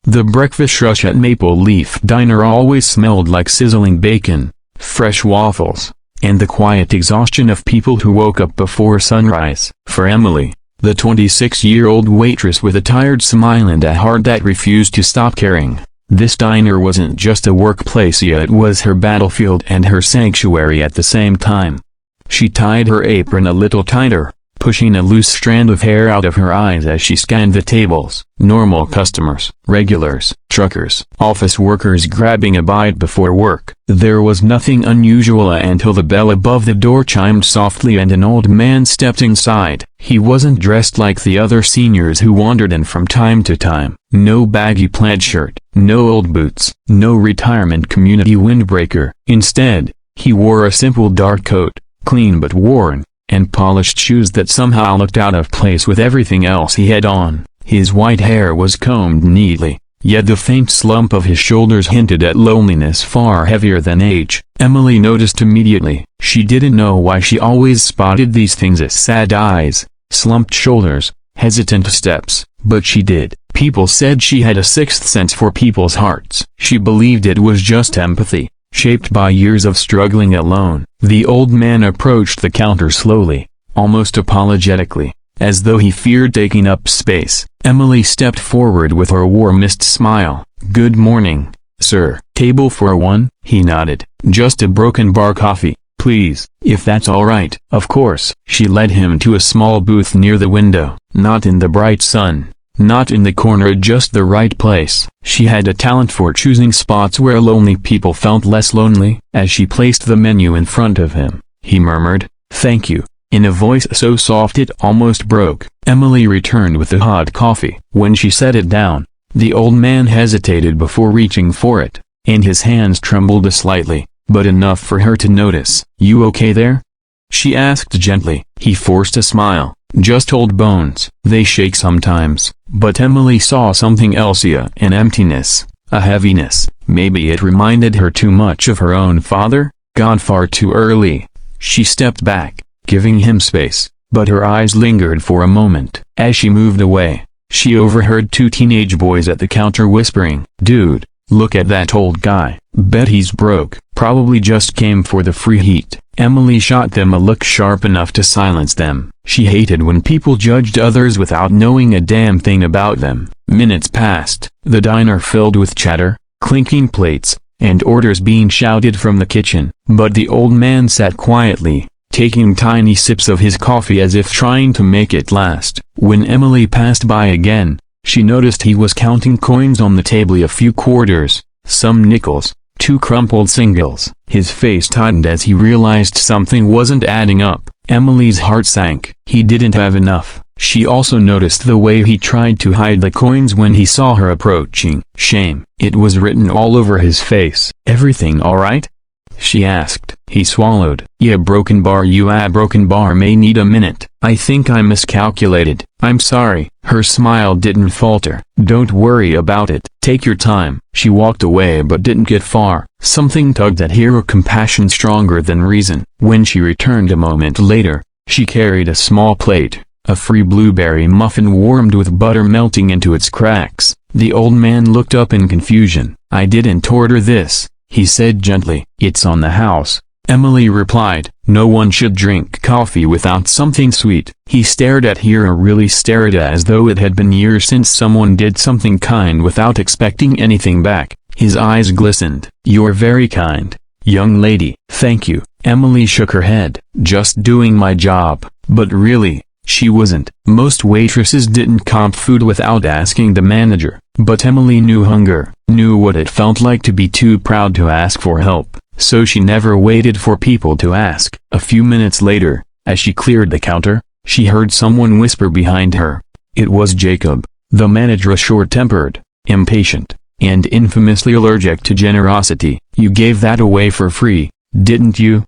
The breakfast rush at Maple Leaf Diner always smelled like sizzling bacon, fresh waffles, and the quiet exhaustion of people who woke up before sunrise. For Emily, the 26-year-old waitress with a tired smile and a heart that refused to stop caring, this diner wasn't just a workplace, it was her battlefield and her sanctuary at the same time. She tied her apron a little tighter, pushing a loose strand of hair out of her eyes as she scanned the tables. Normal customers, regulars, truckers, office workers grabbing a bite before work. There was nothing unusual until the bell above the door chimed softly and an old man stepped inside. He wasn't dressed like the other seniors who wandered in from time to time. No baggy plaid shirt, no old boots, no retirement community windbreaker. Instead, he wore a simple dark coat, clean but worn, and polished shoes that somehow looked out of place with everything else he had on. His white hair was combed neatly, yet the faint slump of his shoulders hinted at loneliness far heavier than age. Emily noticed immediately. She didn't know why she always spotted these things as sad eyes, slumped shoulders, hesitant steps, but she did. People said she had a sixth sense for people's hearts. She believed it was just empathy, shaped by years of struggling alone. The old man approached the counter slowly, almost apologetically, as though he feared taking up space. Emily stepped forward with her warmest smile. "Good morning, sir. Table for one?" He nodded. "Just a broken bar coffee, please, if that's all right." Of course. She led him to a small booth near the window. Not in the bright sun, not in the corner, just the right place. She had a talent for choosing spots where lonely people felt less lonely. As she placed the menu in front of him, he murmured, "Thank you," in a voice so soft it almost broke. Emily returned with the hot coffee. When she set it down, the old man hesitated before reaching for it, and his hands trembled slightly, but enough for her to notice. "You okay there?" she asked gently. He forced a smile. "Just old bones. They shake sometimes." But Emily saw something else, an emptiness, a heaviness. Maybe it reminded her too much of her own father, gone far too early. She stepped back, giving him space, but her eyes lingered for a moment. As she moved away, she overheard two teenage boys at the counter whispering, "Dude, look at that old guy. Bet he's broke. Probably just came for the free heat." Emily shot them a look sharp enough to silence them. She hated when people judged others without knowing a damn thing about them. Minutes passed, the diner filled with chatter, clinking plates, and orders being shouted from the kitchen. But the old man sat quietly, taking tiny sips of his coffee as if trying to make it last. When Emily passed by again, she noticed he was counting coins on the table, a few quarters, some nickels, two crumpled singles. His face tightened as he realized something wasn't adding up. Emily's heart sank. He didn't have enough. She also noticed the way he tried to hide the coins when he saw her approaching. Shame. It was written all over his face. "Everything all right?" she asked. He swallowed. "Yeah, broken bar may need a minute. I think I miscalculated. I'm sorry." Her smile didn't falter. "Don't worry about it. Take your time." She walked away but didn't get far. Something tugged at her compassion stronger than reason. When she returned a moment later, she carried a small plate, a free blueberry muffin warmed with butter melting into its cracks. The old man looked up in confusion. "I didn't order this," he said gently. "It's on the house," Emily replied. "No one should drink coffee without something sweet." He stared at her, really stared as though it had been years since someone did something kind without expecting anything back. His eyes glistened. "You're very kind, young lady." "Thank you." Emily shook her head. "Just doing my job." But really, she wasn't. Most waitresses didn't comp food without asking the manager. But Emily knew hunger, knew what it felt like to be too proud to ask for help. So she never waited for people to ask. A few minutes later, as she cleared the counter, she heard someone whisper behind her. It was Jacob, the manager, short-tempered, impatient, and infamously allergic to generosity. "You gave that away for free, didn't you?"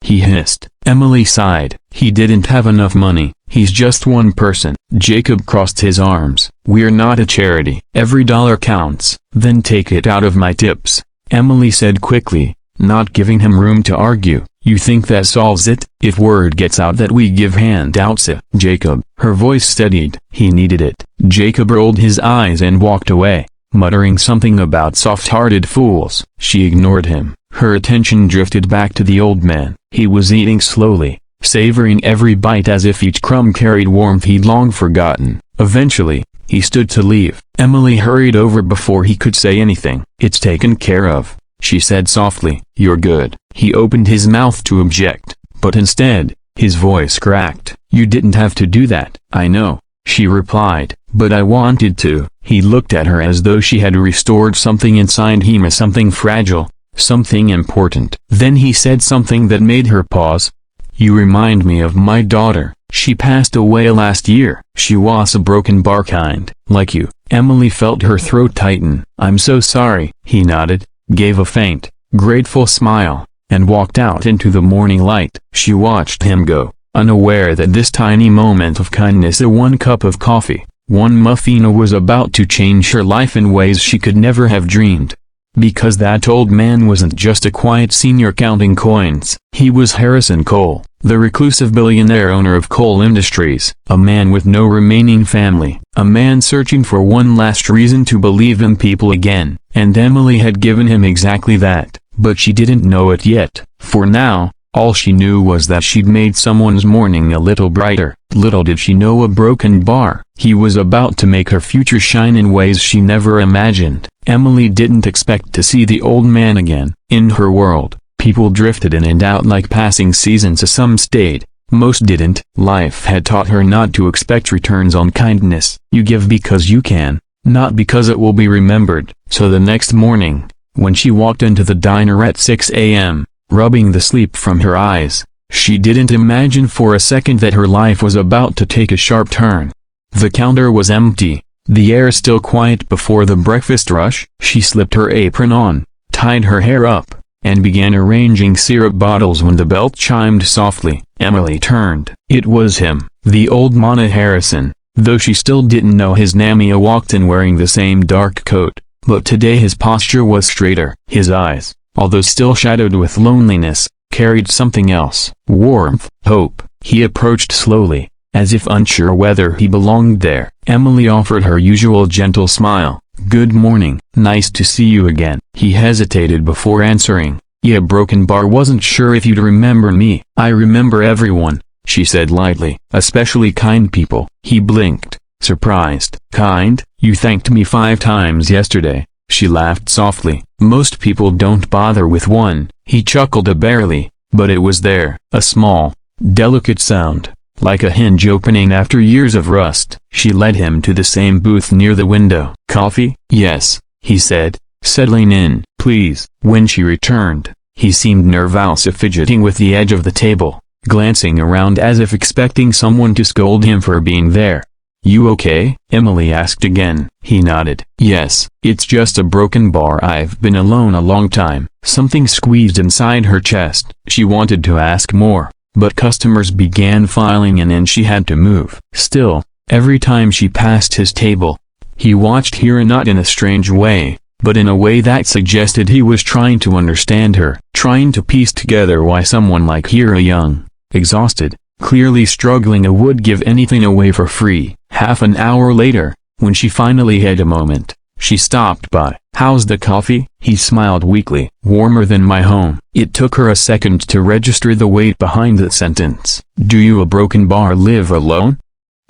he hissed. Emily sighed. "He didn't have enough money. He's just one person." Jacob crossed his arms. "We're not a charity. Every dollar counts." "Then take it out of my tips," Emily said quickly, not giving him room to argue. "You think that solves it? If word gets out that we give handouts, Jacob." Her voice steadied. He needed it. Jacob rolled his eyes and walked away, muttering something about soft-hearted fools. She ignored him. Her attention drifted back to the old man. He was eating slowly, savoring every bite as if each crumb carried warmth he'd long forgotten. Eventually, he stood to leave. Emily hurried over before he could say anything. "It's taken care of," she said softly. "You're good." He opened his mouth to object, but instead, his voice cracked. "You didn't have to do that." "I know," she replied, "but I wanted to." He looked at her as though she had restored something inside him, something fragile, something important. Then he said something that made her pause. "You remind me of my daughter. She passed away last year. She was a broken bar kind, like you." Emily felt her throat tighten. "I'm so sorry." He nodded, gave a faint, grateful smile, and walked out into the morning light. She watched him go, unaware that this tiny moment of kindness, a one cup of coffee, one muffin, was about to change her life in ways she could never have dreamed. Because that old man wasn't just a quiet senior counting coins. He was Harrison Cole, the reclusive billionaire owner of coal industries, a man with no remaining family, a man searching for one last reason to believe in people again. And Emily had given him exactly that, but she didn't know it yet. For now, all she knew was that she'd made someone's morning a little brighter. Little did she know a broken bar. He was about to make her future shine in ways she never imagined. Emily didn't expect to see the old man again. In her world, people drifted in and out like passing seasons. Some stayed, most didn't. Life had taught her not to expect returns on kindness. You give because you can, not because it will be remembered. So the next morning, when she walked into the diner at 6 a.m., rubbing the sleep from her eyes, she didn't imagine for a second that her life was about to take a sharp turn. The counter was empty, the air still quiet before the breakfast rush. She slipped her apron on, tied her hair up, and began arranging syrup bottles when the bell chimed softly. Emily turned. It was him, the old Mana Harrison, though she still didn't know his name. He walked in wearing the same dark coat, but today his posture was straighter. His eyes, although still shadowed with loneliness, carried something else. Warmth, hope. He approached slowly, as if unsure whether he belonged there. Emily offered her usual gentle smile. "Good morning. Nice to see you again." He hesitated before answering. "Yeah, broken bar. Wasn't sure if you'd remember me." "I remember everyone," she said lightly, "especially kind people." He blinked, surprised. "Kind? You thanked me 5 times yesterday." She laughed softly. "Most people don't bother with one." He chuckled barely, but it was there, a small, delicate sound, like a hinge opening after years of rust. She led him to the same booth near the window. "Coffee?" "Yes," he said, settling in. "Please." When she returned, he seemed nervous, fidgeting with the edge of the table, glancing around as if expecting someone to scold him for being there. "You okay?" Emily asked again. He nodded. "Yes, it's just a broken bar. I've been alone a long time." Something squeezed inside her chest. She wanted to ask more, but customers began filing in and she had to move. Still, every time she passed his table, he watched her, not in a strange way, but in a way that suggested he was trying to understand her, trying to piece together why someone like her, young, exhausted, clearly struggling, would give anything away for free. Half an hour later, when she finally had a moment, she stopped by. "How's the coffee?" He smiled weakly. "Warmer than my home." It took her a second to register the weight behind the sentence. "Do you, a broken bar, live alone?"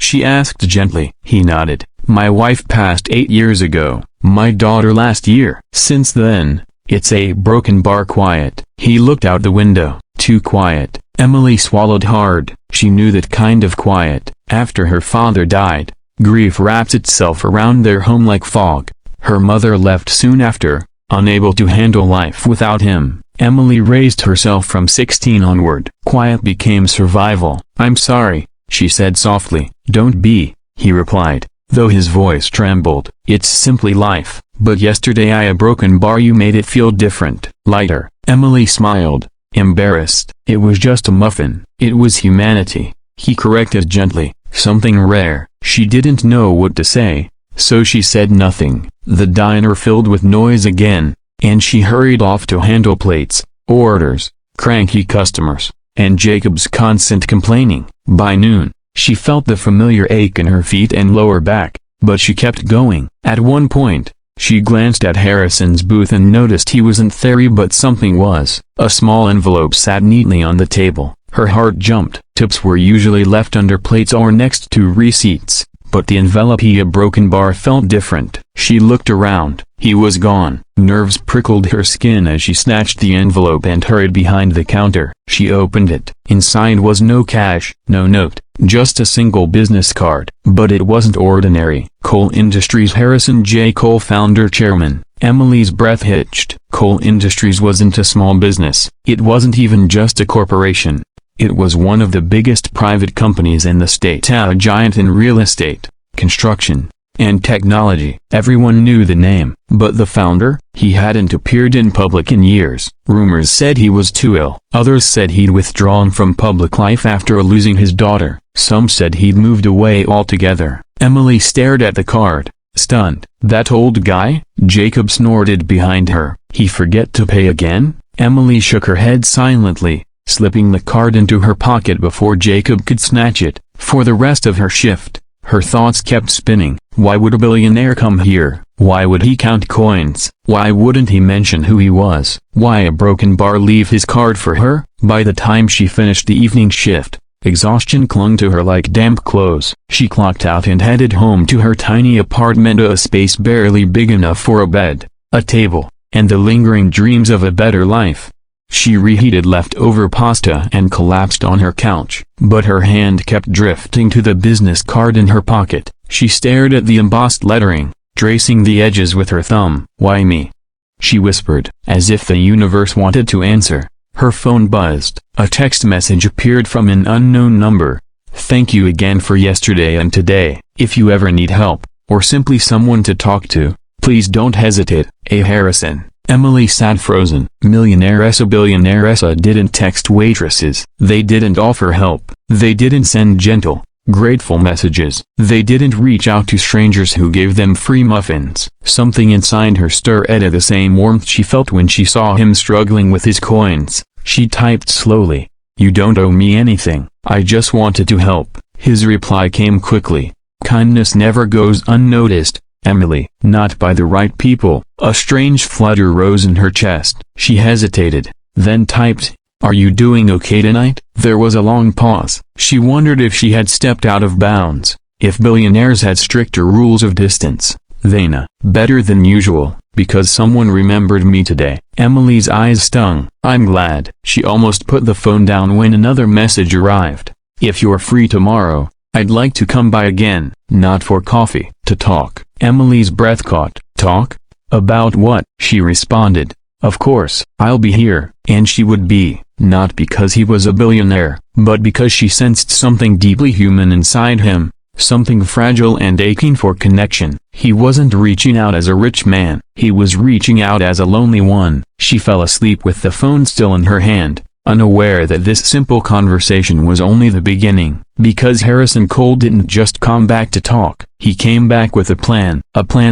she asked gently. He nodded. "My wife passed 8 years ago, my daughter last year. Since then, it's a broken bar." Quiet. He looked out the window. Too quiet. Emily swallowed hard. She knew that kind of quiet. After her father died, grief wrapped itself around their home like fog. Her mother left soon after, unable to handle life without him. Emily raised herself from 16 onward. Quiet became survival. "I'm sorry," she said softly. "Don't be," he replied, though his voice trembled. "It's simply life." "But yesterday a broken bar, you made it feel different, lighter." Emily smiled, embarrassed. "It was just a muffin." "It was humanity," he corrected gently, "something rare." She didn't know what to say, so she said nothing. The diner filled with noise again, and she hurried off to handle plates, orders, cranky customers, and Jacob's constant complaining. By noon, she felt the familiar ache in her feet and lower back, but she kept going. At one point, She glanced at Harrison's booth and noticed he wasn't there, but something was. A small envelope sat neatly on the table. Her heart jumped. Tips were usually left under plates or next to receipts, but the envelope, a broken bar, felt different. She looked around. He was gone. Nerves prickled her skin as she snatched the envelope and hurried behind the counter. She opened it. Inside was no cash, no note, just a single business card. But it wasn't ordinary. Coal Industries. Harrison J. Coal, founder chairman. Emily's breath hitched. Coal Industries wasn't a small business. It wasn't even just a corporation. It was one of the biggest private companies in the state, a giant in real estate, construction, and technology. Everyone knew the name, but the founder, he hadn't appeared in public in years. Rumors said he was too ill. Others said he'd withdrawn from public life after losing his daughter. Some said he'd moved away altogether. Emily stared at the card, stunned. That old guy? Jacob snorted behind her. He forget to pay again? Emily shook her head silently, slipping the card into her pocket before Jacob could snatch it. For the rest of her shift, her thoughts kept spinning. Why would a billionaire come here? Why would he count coins? Why wouldn't he mention who he was? Why a broken bar leave his card for her? By the time she finished the evening shift, exhaustion clung to her like damp clothes. She clocked out and headed home to her tiny apartment, a space barely big enough for a bed, a table, and the lingering dreams of a better life. She reheated leftover pasta and collapsed on her couch, but her hand kept drifting to the business card in her pocket. She stared at the embossed lettering, tracing the edges with her thumb. "Why me?" she whispered, as if the universe wanted to answer. Her phone buzzed. A text message appeared from an unknown number. "Thank you again for yesterday and today. If you ever need help, or simply someone to talk to, please don't hesitate. A. Harrison." Emily sat frozen. Billionaire didn't text waitresses. They didn't offer help. They didn't send gentle, grateful messages. They didn't reach out to strangers who gave them free muffins. Something inside her stirred at the same warmth she felt when she saw him struggling with his coins. She typed slowly, "You don't owe me anything. I just wanted to help." His reply came quickly. "Kindness never goes unnoticed, Emily." Not by the right people. A strange flutter rose in her chest. She hesitated, then typed, "Are you doing okay tonight?" There was a long pause. She wondered if she had stepped out of bounds, if billionaires had stricter rules of distance. "Then, better than usual, because someone remembered me today." Emily's eyes stung. "I'm glad." She almost put the phone down when another message arrived. "If you're free tomorrow, I'd like to come by again, not for coffee, to talk." Emily's breath caught. "Talk? About what?" she responded. "Of course, I'll be here." And she would be, not because he was a billionaire, but because she sensed something deeply human inside him, something fragile and aching for connection. He wasn't reaching out as a rich man. He was reaching out as a lonely one. She fell asleep with the phone still in her hand, unaware that this simple conversation was only the beginning. Because Harrison Cole didn't just come back to talk. He came back with a plan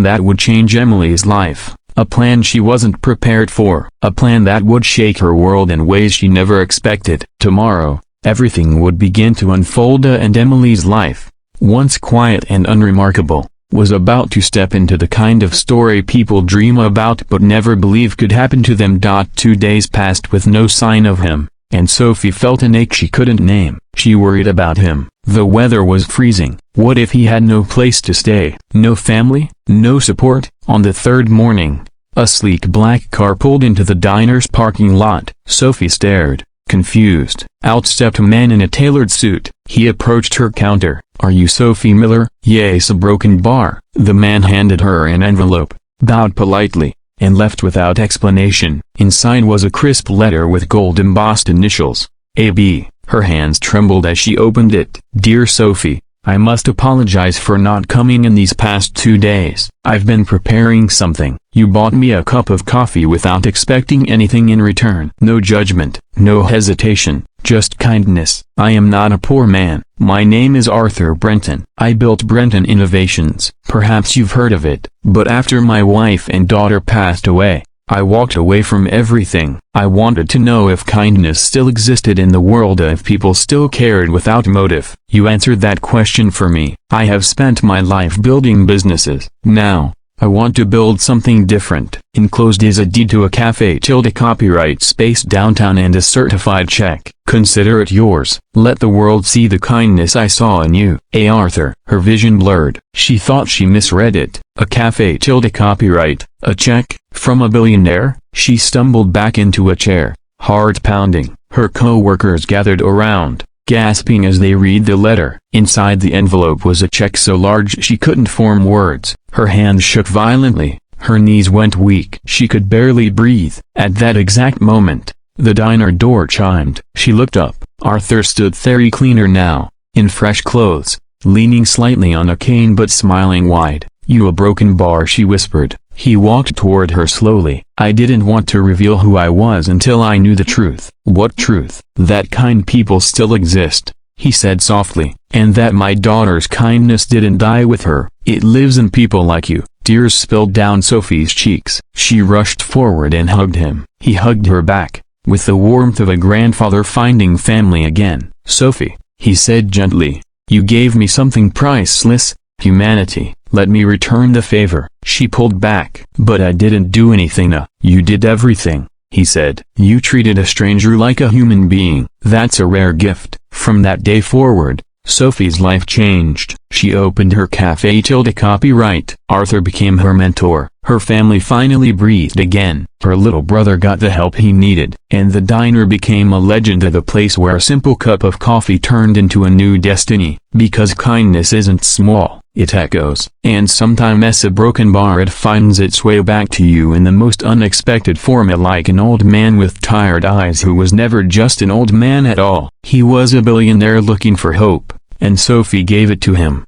that would change Emily's life, a plan she wasn't prepared for, a plan that would shake her world in ways she never expected. Tomorrow, everything would begin to unfold, and Emily's life, once quiet and unremarkable, was about to step into the kind of story people dream about but never believe could happen to them. 2 days passed with no sign of him, and Sophie felt an ache she couldn't name. She worried about him. The weather was freezing. What if he had no place to stay? No family? No support? On the third morning, a sleek black car pulled into the diner's parking lot. Sophie stared, confused. Out stepped a man in a tailored suit. He approached her counter. "Are you Sophie Miller?" "Yes." "A broken bar." The man handed her an envelope, bowed politely, and left without explanation. Inside was a crisp letter with gold-embossed initials, AB. Her hands trembled as she opened it. "Dear Sophie, I must apologize for not coming in these past 2 days. I've been preparing something. You bought me a cup of coffee without expecting anything in return. No judgment, no hesitation, just kindness. I am not a poor man. My name is Arthur Brenton. I built Brenton Innovations. Perhaps you've heard of it. But after my wife and daughter passed away, I walked away from everything. I wanted to know if kindness still existed in the world, if people still cared without motive. You answered that question for me. I have spent my life building businesses. Now, I want to build something different. Enclosed is a deed to a cafe / copyright space downtown and a certified check. Consider it yours. Let the world see the kindness I saw in you. A. Arthur. Her vision blurred. She thought she misread it. A cafe / copyright, a check, from a billionaire? She stumbled back into a chair, heart pounding. Her co-workers gathered around, gasping as they read the letter. Inside the envelope was a check so large she couldn't form words. Her hands shook violently, her knees went weak. She could barely breathe. At that exact moment, the diner door chimed. She looked up. Arthur stood there, cleaner now, in fresh clothes, leaning slightly on a cane but smiling wide. "You a broken bar," she whispered. He walked toward her slowly. "I didn't want to reveal who I was until I knew the truth." "What truth?" "That kind people still exist," he said softly, "and that my daughter's kindness didn't die with her. It lives in people like you." Tears spilled down Sophie's cheeks. She rushed forward and hugged him. He hugged her back, with the warmth of a grandfather finding family again. "Sophie," he said gently, "you gave me something priceless, humanity. Let me return the favor." She pulled back. "But I didn't do anything." "You did everything," he said. "You treated a stranger like a human being. That's a rare gift." From that day forward, Sophie's life changed. She opened her cafe / copyright. Arthur became her mentor. Her family finally breathed again. Her little brother got the help he needed. And the diner became a legend of a place where a simple cup of coffee turned into a new destiny. Because kindness isn't small, it echoes. And sometimes a broken bar, it finds its way back to you in the most unexpected form, like an old man with tired eyes who was never just an old man at all. He was a billionaire looking for hope, and Sophie gave it to him.